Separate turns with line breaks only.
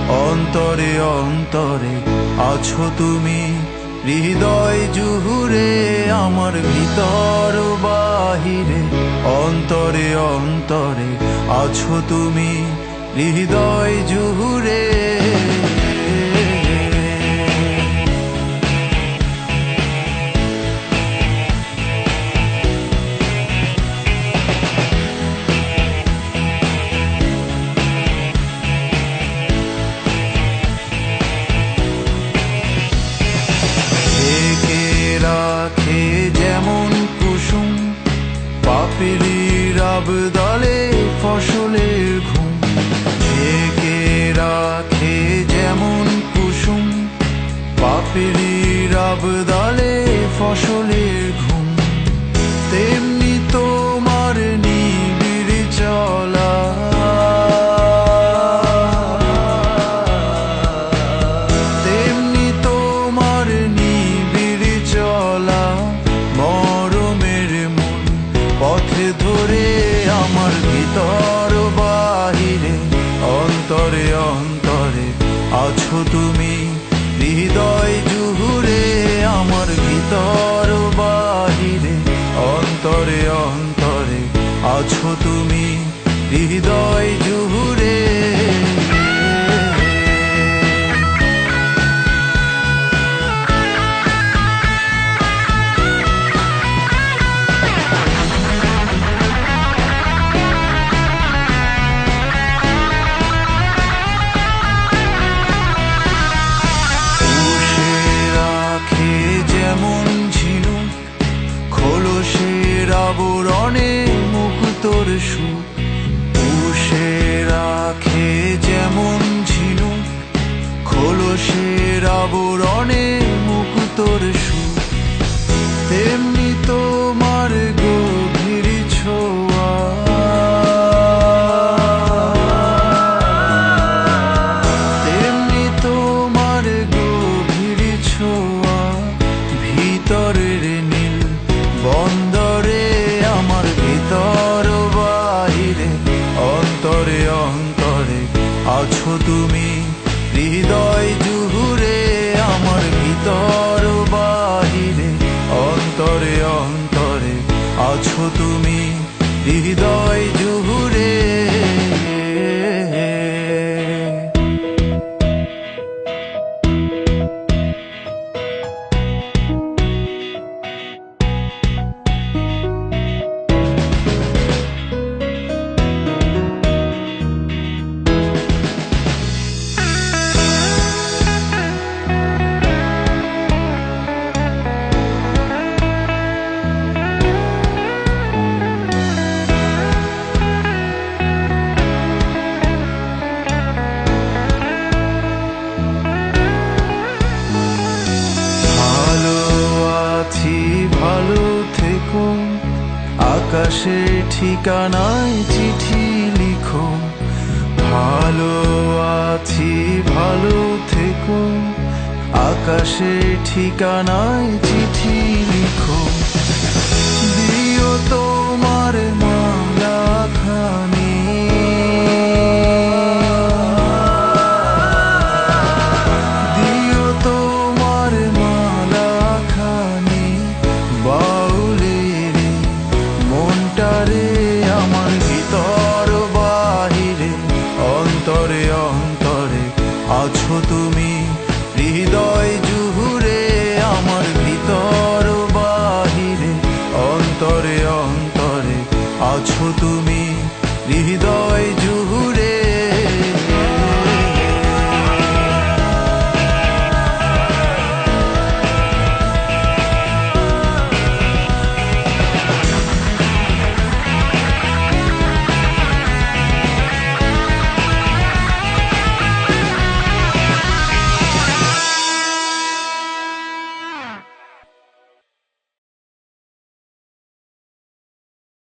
অন্তরে অন্তরে আছো তুমি, হৃদয় জুহুরে আমার ভিতর বাহিরে। অন্তরে অন্তরে আছো তুমি, হৃদয় জুহুরে। রাখে যেমন কুসুম পাপড়ির আবদালে ফসলের ঘুম। ঢেকে রাখে যেমন কুসুম পাপড়ির আবদালে ফসলের ঘুম। তেমনি তোমার নিবিড় চলা, তেমনি তোমার নিবিড় চলা। মরমের মন পথে ধরে আমার ভিতর বাহিরে। অন্তরে অন্তরে আছো তুমি, হৃদয় জুহুরে আমার ভিতর বাহিরে। অন্তরে অন্তরে আছো তুমি, হৃদয় জুহুরে। খোলসের আবরণে মুক্তোর সুখ। পুষে রাখে যেমন ঝিনুক, খোলসের আবরণে মুক্তোর সুখ। তেমনি তোমার গভীর ছোঁয়া, তেমনি তোমার গভীর ছোঁয়া। ভিতরের নীল বন্দরে আমার ভিতর বাহিরে। অন্তরে অন্তরে আছো তুমি, হৃদয় জুহুরে আমার ভিতর বাহিরে। অন্তরে অন্তরে আছো তুমি, হৃদয় জুহুরে। ভালো থেকো, আকাশে ঠিকানায় চিঠি লিখো। ভালো আছি ভালো থেকো, আকাশে ঠিকানায় চিঠি লিখো। দিও তোমার মালা খানি, দিও তোমার মালা খানি। বাউলের মনটারে আমার ভিতর বাহিরে। অন্তরে অন্তরে আছো তুমি, হৃদয়